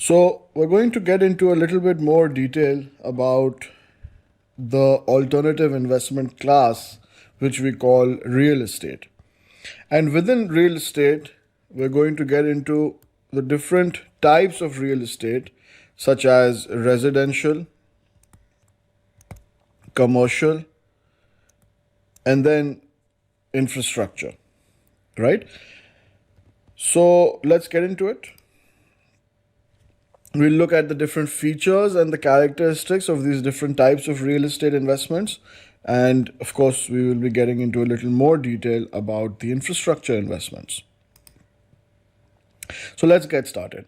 So we're going to get into a little bit more detail about the alternative investment class, which we call real estate. And within real estate, we're going to get into the different types of real estate, such as residential, commercial, and then infrastructure, right? So let's get into it. We'll look at the different features and the characteristics of these different types of real estate investments. And of course, we will be getting into a little more detail about the infrastructure investments. So let's get started.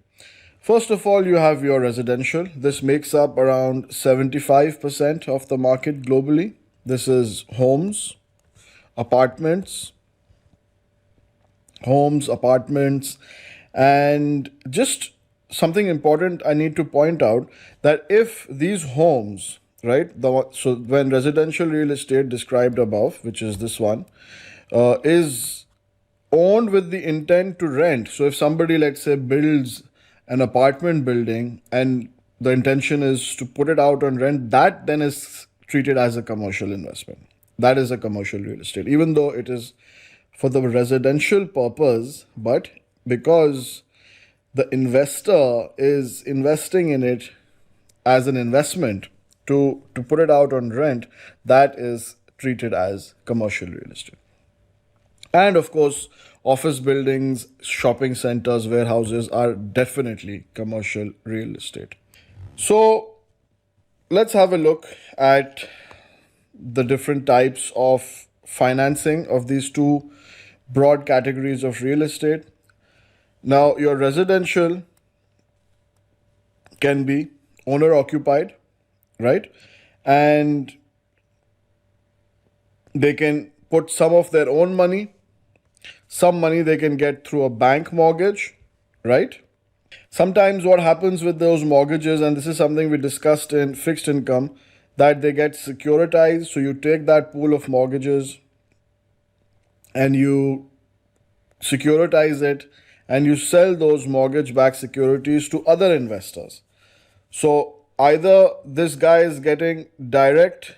First of all, you have your residential. This makes up around 75% of the market globally. This is homes, apartments, and just something important I need to point out, that if these homes, right, so when residential real estate described above, which is this one, is owned with the intent to rent. So if somebody, let's say, builds an apartment building and the intention is to put it out on rent, that then is treated as a commercial investment. That is a commercial real estate, even though it is for the residential purpose, but because the investor is investing in it as an investment to put it out on rent, that is treated as commercial real estate. And of course, office buildings, shopping centers, warehouses are definitely commercial real estate. So let's have a look at the different types of financing of these two broad categories of real estate. Now, your residential can be owner occupied, right? And they can put some of their own money. Some money they can get through a bank mortgage, right? Sometimes what happens with those mortgages, and this is something we discussed in fixed income, that they get securitized. So you take that pool of mortgages and you securitize it and you sell those mortgage-backed securities to other investors. So either this guy is getting direct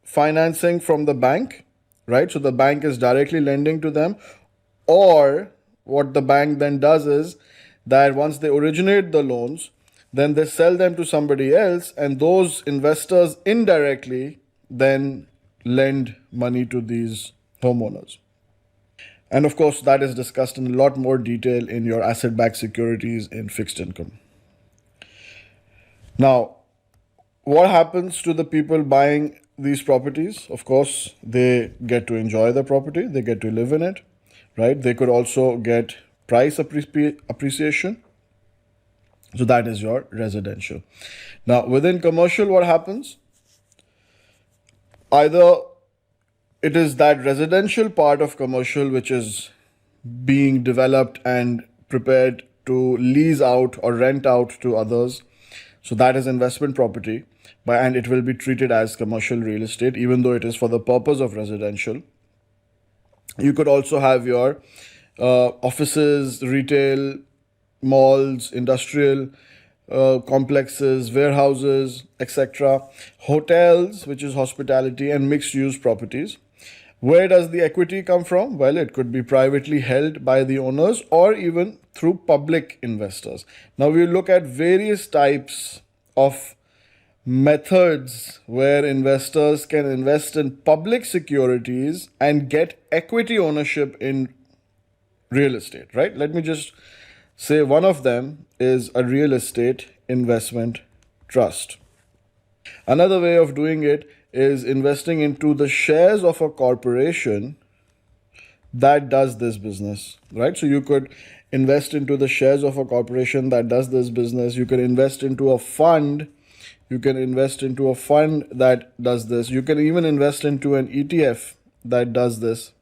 financing from the bank, right? So the bank is directly lending to them, or what the bank then does is that once they originate the loans, then they sell them to somebody else, and those investors indirectly then lend money to these homeowners. And of course, that is discussed in a lot more detail in your asset-backed securities in fixed income. Now, what happens to the people buying these properties? Of course, they get to enjoy the property, they get to live in it, right? They could also get price appreciation. So that is your residential. Now, within commercial, what happens? Either it is that residential part of commercial which is being developed and prepared to lease out or rent out to others. So that is investment property, and it will be treated as commercial real estate, even though it is for the purpose of residential. You could also have your offices, retail, malls, industrial complexes, warehouses, etc. Hotels, which is hospitality, and mixed use properties. Where does the equity come from? Well, it could be privately held by the owners or even through public investors. Now we look at various types of methods where investors can invest in public securities and get equity ownership in real estate, right? Let me just say one of them is a real estate investment trust. Another way of doing it is investing into the shares of a corporation that does this business, right? So you could invest into the shares of a corporation that does this business. You can invest into a fund. You can invest into a fund that does this. You can even invest into an ETF that does this.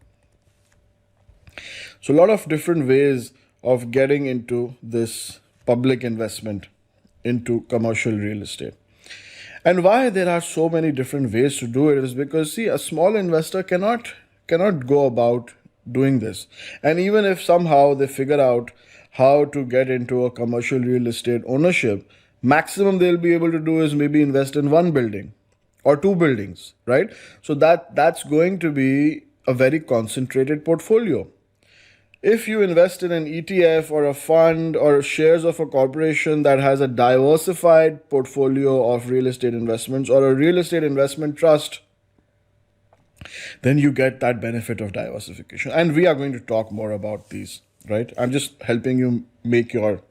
So a lot of different ways of getting into this public investment into commercial real estate. And why there are so many different ways to do it is because, see, a small investor cannot go about doing this. And even if somehow they figure out how to get into a commercial real estate ownership, maximum they'll be able to do is maybe invest in one building or two buildings, right? So that's going to be a very concentrated portfolio. If you invest in an ETF or a fund or shares of a corporation that has a diversified portfolio of real estate investments or a real estate investment trust, then you get that benefit of diversification. And we are going to talk more about these, right? I'm just helping you make your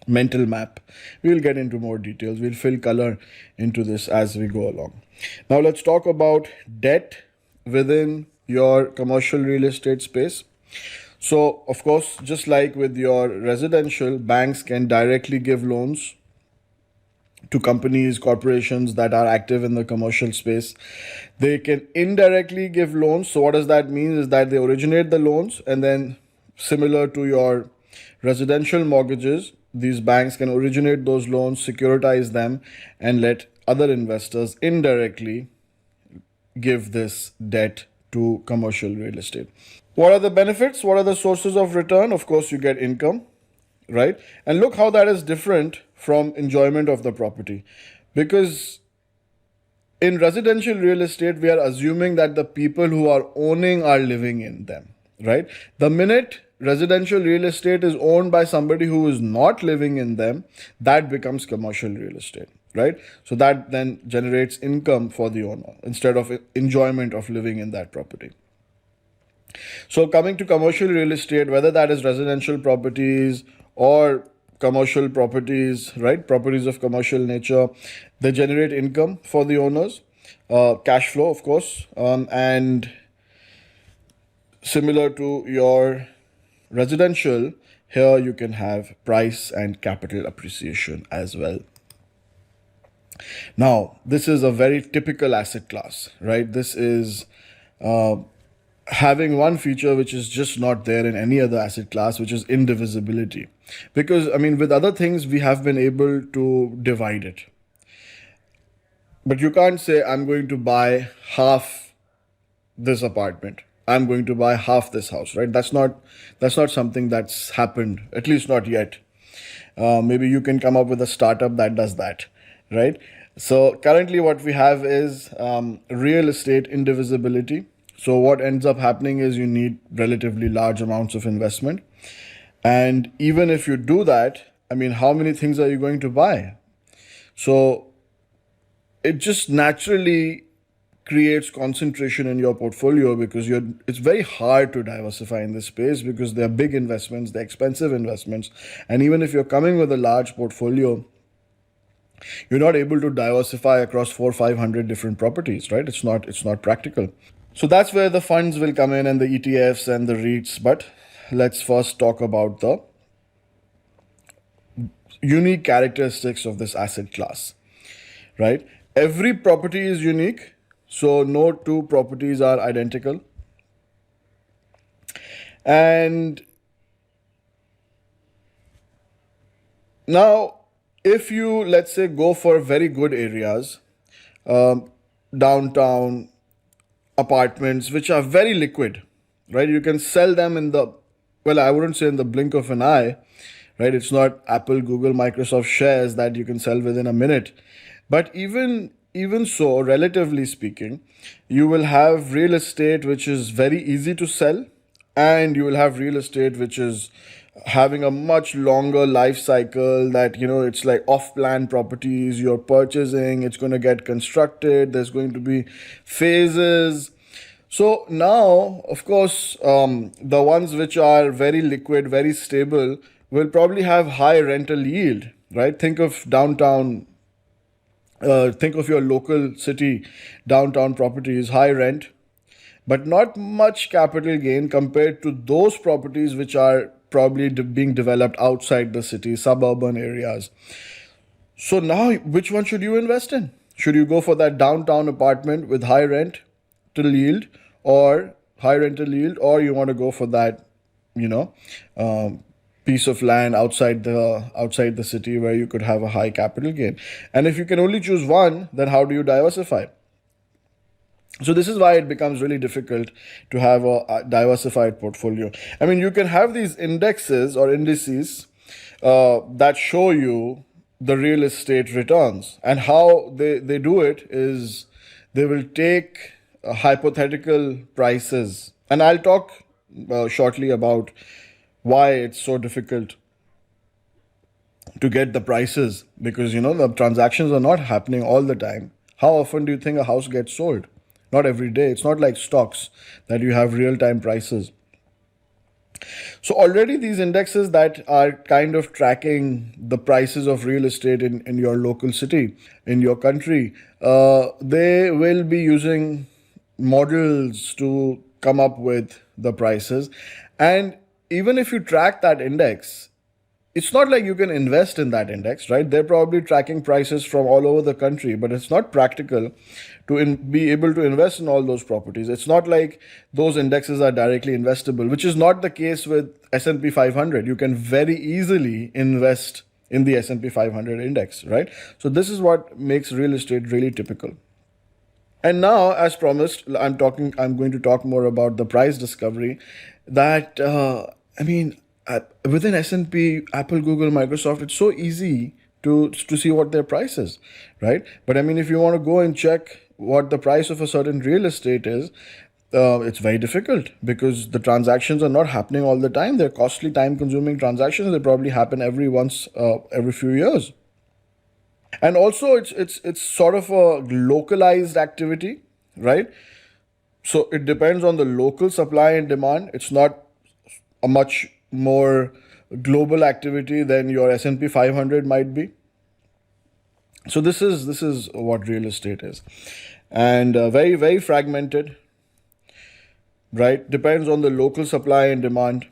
mental map. We'll get into more details. We'll fill color into this as we go along. Now let's talk about debt within your commercial real estate space. So, of course, just like with your residential, banks can directly give loans to companies, corporations that are active in the commercial space. They can indirectly give loans. So, what does that mean is that they originate the loans, and then, similar to your residential mortgages, these banks can originate those loans, securitize them, and let other investors indirectly give this debt to commercial real estate. What are the benefits? What are the sources of return? Of course, you get income, right? And look how that is different from enjoyment of the property. Because in residential real estate, we are assuming that the people who are owning are living in them, right? The minute residential real estate is owned by somebody who is not living in them, that becomes commercial real estate, right? So that then generates income for the owner instead of enjoyment of living in that property. So coming to commercial real estate, whether that is residential properties or commercial properties, right? Properties of commercial nature, they generate income for the owners, cash flow, of course, and similar to your residential, here you can have price and capital appreciation as well. Now, this is a very typical asset class, right? This is having one feature which is just not there in any other asset class, which is indivisibility. Because, I mean, with other things, we have been able to divide it. But you can't say, I'm going to buy half this apartment. I'm going to buy half this house, right? That's not something that's happened, at least not yet. Maybe you can come up with a startup that does that, right? So currently what we have is real estate indivisibility. So what ends up happening is you need relatively large amounts of investment. And even if you do that, I mean, how many things are you going to buy? So it just naturally creates concentration in your portfolio because it's very hard to diversify in this space because they're big investments, they're expensive investments. And even if you're coming with a large portfolio, you're not able to diversify across 400-500 different properties, right? It's not practical. So that's where the funds will come in and the ETFs and the REITs. But let's first talk about the unique characteristics of this asset class, right? Every property is unique. So no two properties are identical. And now, if you, let's say, go for very good areas, downtown, apartments which are very liquid, right? You can sell them I wouldn't say in the blink of an eye, right? It's not Apple, Google, Microsoft shares that you can sell within a minute. But even so, relatively speaking, you will have real estate which is very easy to sell, and you will have real estate which is having a much longer life cycle that, it's like off-plan properties you're purchasing, it's going to get constructed, there's going to be phases. So now, of course, the ones which are very liquid, very stable, will probably have high rental yield, right? Think of downtown, think of your local city, downtown properties, high rent, but not much capital gain compared to those properties which are probably being developed outside the city, suburban areas. So now, which one should you invest in? Should you go for that downtown apartment with high rental yield or high rental yield, or you want to go for that, piece of land outside the city where you could have a high capital gain? And if you can only choose one, then how do you diversify? So this is why it becomes really difficult to have a diversified portfolio. I mean, you can have these indexes or indices that show you the real estate returns, and how they do it is they will take hypothetical prices, and I'll talk shortly about why it's so difficult to get the prices, because the transactions are not happening all the time. How often do you think a house gets sold? Not every day. It's not like stocks that you have real time prices. So already these indexes that are kind of tracking the prices of real estate in your local city, in your country, they will be using models to come up with the prices. And even if you track that index, it's not like you can invest in that index, right? They're probably tracking prices from all over the country, but it's not practical to be able to invest in all those properties. It's not like those indexes are directly investable, which is not the case with S&P 500. You can very easily invest in the S&P 500 index, right? So this is what makes real estate really typical. And now, as promised, I'm going to talk more about the price discovery. That I mean, within S&P, Apple, Google, Microsoft, it's so easy to see what their price is, right? But I mean, if you want to go and check what the price of a certain real estate is, it's very difficult because the transactions are not happening all the time. They're costly, time-consuming transactions. They probably happen every few years. And also it's sort of a localized activity, right? So it depends on the local supply and demand. It's not a much more global activity than your S&P 500 might be. So this is what real estate is. And very, very fragmented, right? Depends on the local supply and demand,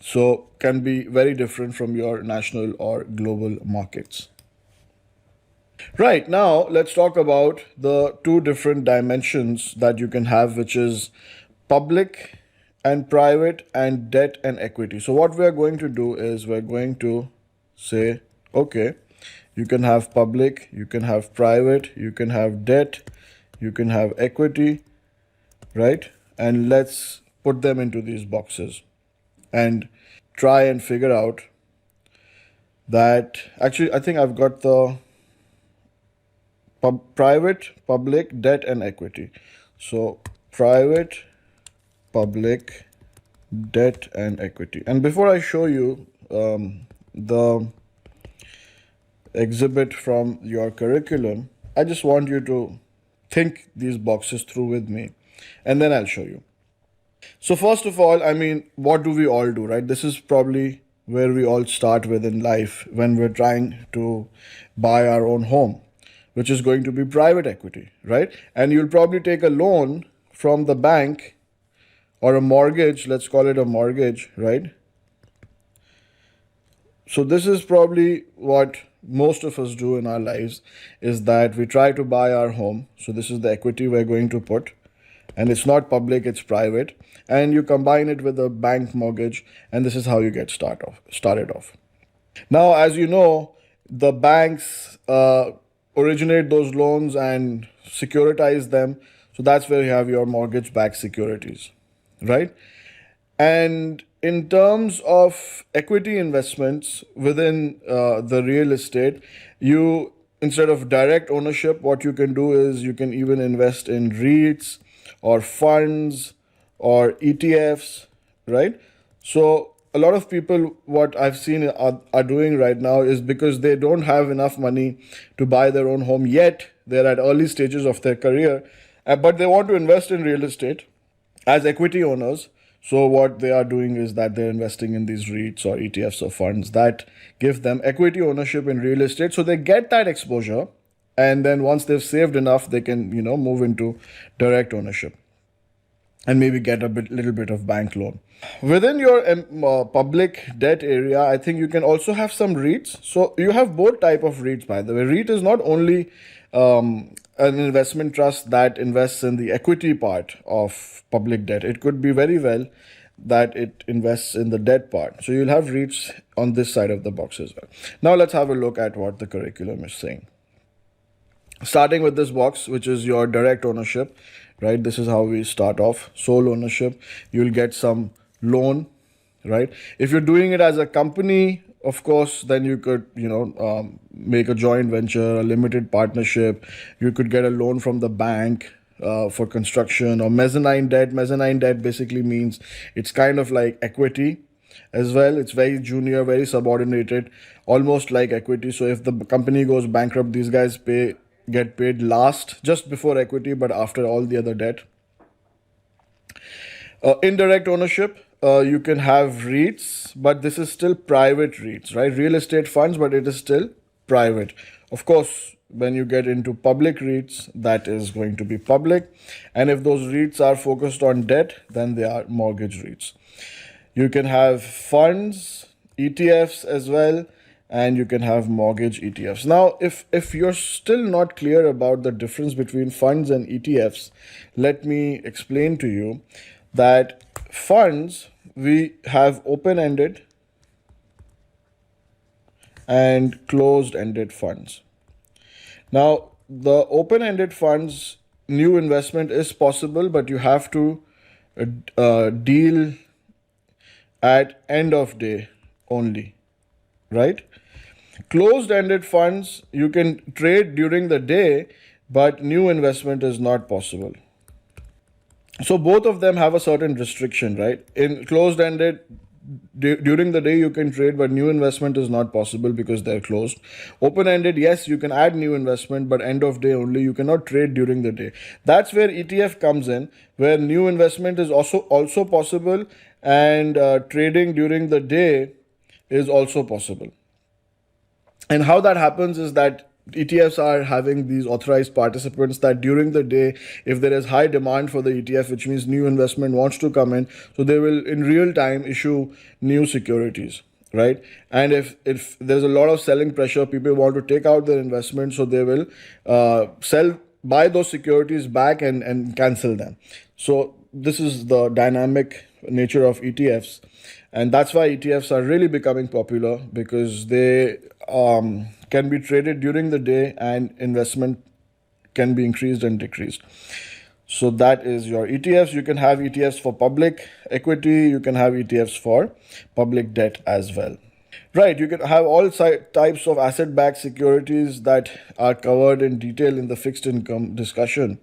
so can be very different from your national or global markets. Right, now let's talk about the two different dimensions that you can have, which is public and private, and debt and equity. So what we're going to do is we're going to say, okay, you can have public, you can have private, you can have debt, you can have equity, right? And let's put them into these boxes and try and figure out that. Actually, I think I've got the private, public, debt, and equity. So private, public, debt, and equity. And before I show you the exhibit from your curriculum, I just want you to think these boxes through with me, and then I'll show you. So first of all, I mean, what do we all do, right? This is probably where we all start with in life when we're trying to buy our own home, which is going to be private equity, right? And you'll probably take a loan from the bank or a mortgage, let's call it a mortgage, right? So this is probably what most of us do in our lives, is that we try to buy our home. So this is the equity we're going to put, and it's not public, it's private, and you combine it with a bank mortgage, and this is how you get started off. Now, as you know, the banks originate those loans and securitize them. So that's where you have your mortgage-backed securities, right? And in terms of equity investments within the real estate, you, instead of direct ownership, what you can do is you can even invest in REITs or funds or ETFs, right? So a lot of people, what I've seen are doing right now is, because they don't have enough money to buy their own home yet, they're at early stages of their career, but they want to invest in real estate as equity owners. So what they are doing is that they're investing in these REITs or ETFs or funds that give them equity ownership in real estate. So they get that exposure, and then once they've saved enough, they can move into direct ownership and maybe get little bit of bank loan. Within your public debt area, I think you can also have some REITs. So you have both type of REITs, by the way. REIT is not only an investment trust that invests in the equity part of public debt. It could be very well that it invests in the debt part. So you'll have REITs on this side of the box as well. Now let's have a look at what the curriculum is saying. Starting with this box, which is your direct ownership, right? This is how we start off. Sole ownership. You'll get some loan, right? If you're doing it as a company, of course, then you could, make a joint venture, a limited partnership. You could get a loan from the bank for construction, or mezzanine debt. Mezzanine debt basically means it's kind of like equity as well. It's very junior, very subordinated, almost like equity. So if the company goes bankrupt, these guys get paid last, just before equity, but after all the other debt. Indirect ownership, you can have REITs, but this is still private REITs, right? Real estate funds, but it is still private. Of course, when you get into public REITs, that is going to be public. And if those REITs are focused on debt, then they are mortgage REITs. You can have funds, ETFs as well, and you can have mortgage ETFs. Now, if you're still not clear about the difference between funds and ETFs, let me explain to you that funds, we have open-ended and closed-ended funds. Now, the open-ended funds, new investment is possible, but you have to deal at end of day only, right? Closed-ended funds, you can trade during the day, but new investment is not possible. So both of them have a certain restriction, right? In closed-ended, during the day you can trade, but new investment is not possible because they're closed. Open-ended, yes, you can add new investment, but end of day only. You cannot trade during the day. That's where ETF comes in, where new investment is also possible, and trading during the day is also possible. And how that happens is that ETFs are having these authorized participants that during the day, if there is high demand for the ETF, which means new investment wants to come in, so they will in real time issue new securities, right? And if there's a lot of selling pressure, people want to take out their investment, so they will buy those securities back and cancel them. So this is the dynamic nature of ETFs. And that's why ETFs are really becoming popular, because they can be traded during the day and investment can be increased and decreased. So that is your ETFs. You can have ETFs for public equity. You can have ETFs for public debt as well. Right, you can have all types of asset-backed securities that are covered in detail in the fixed income discussion,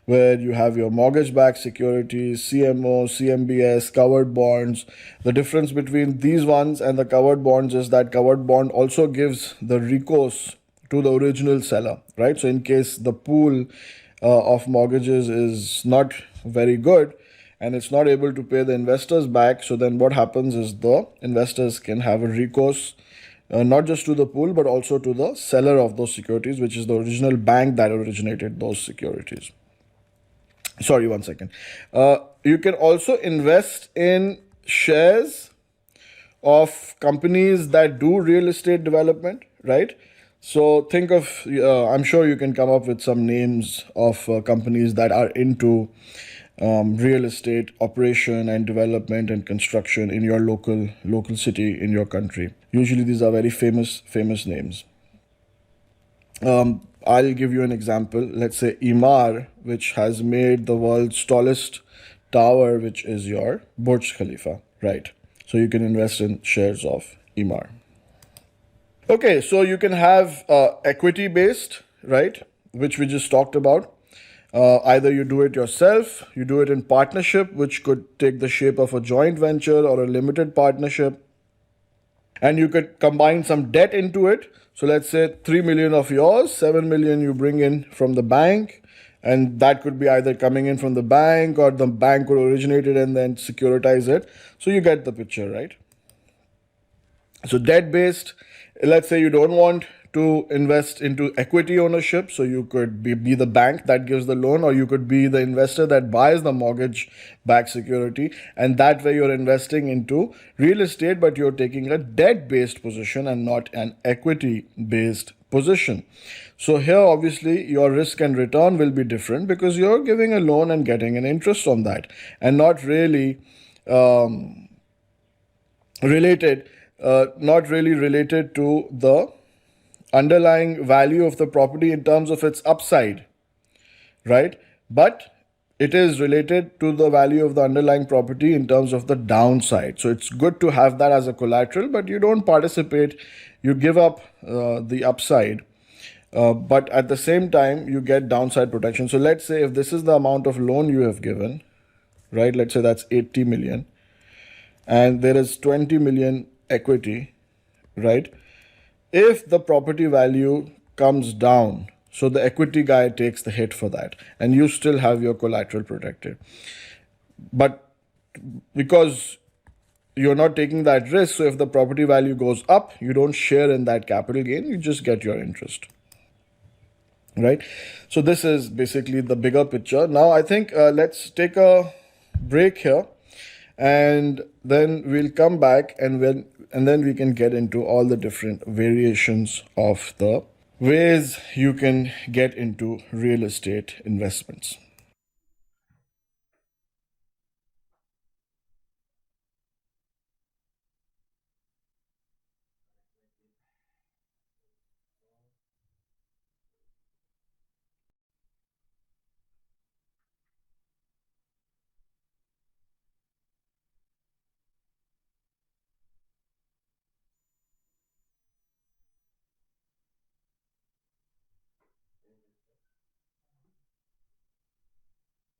where you have your mortgage-backed securities, CMO, CMBS, covered bonds. The difference between these ones and the covered bonds is that covered bond also gives the recourse to the original seller, right? So in case the pool of mortgages is not very good, and it's not able to pay the investors back, so then what happens is the investors can have a recourse not just to the pool, but also to the seller of those securities, which is the original bank that originated those securities. Sorry, one second. You can also invest in shares of companies that do real estate development, right? So think of, I'm sure you can come up with some names of companies that are into real estate operation and development and construction in your local city, in your country. Usually these are very famous names. I'll give you an example. Let's say Emaar, which has made the world's tallest tower, which is your Burj Khalifa, right? So you can invest in shares of Emaar. Okay, so you can have equity based, right, which we just talked about. Either you do it yourself, you do it in partnership, which could take the shape of a joint venture or a limited partnership. And you could combine some debt into it. So let's say 3 million of yours, 7 million you bring in from the bank. And that could be either coming in from the bank, or the bank could originate it and then securitize it. So you get the picture, right? So debt based, let's say you don't want to invest into equity ownership. So you could be the bank that gives the loan, or you could be the investor that buys the mortgage-backed security. And that way you're investing into real estate, but you're taking a debt-based position and not an equity-based position. So here, obviously, your risk and return will be different, because you're giving a loan and getting an interest on that, and not really related to the underlying value of the property in terms of its upside, right? But it is related to the value of the underlying property in terms of the downside. So it's good to have that as a collateral, but you don't participate, you give up the upside. But at the same time, you get downside protection. So let's say if this is the amount of loan you have given, right? Let's say that's 80 million and there is 20 million equity, right? If the property value comes down, so the equity guy takes the hit for that and you still have your collateral protected. But because you're not taking that risk, so if the property value goes up, you don't share in that capital gain, you just get your interest. Right? So this is basically the bigger picture. Now I think let's take a break here and then we'll come back and then we can get into all the different variations of the ways you can get into real estate investments.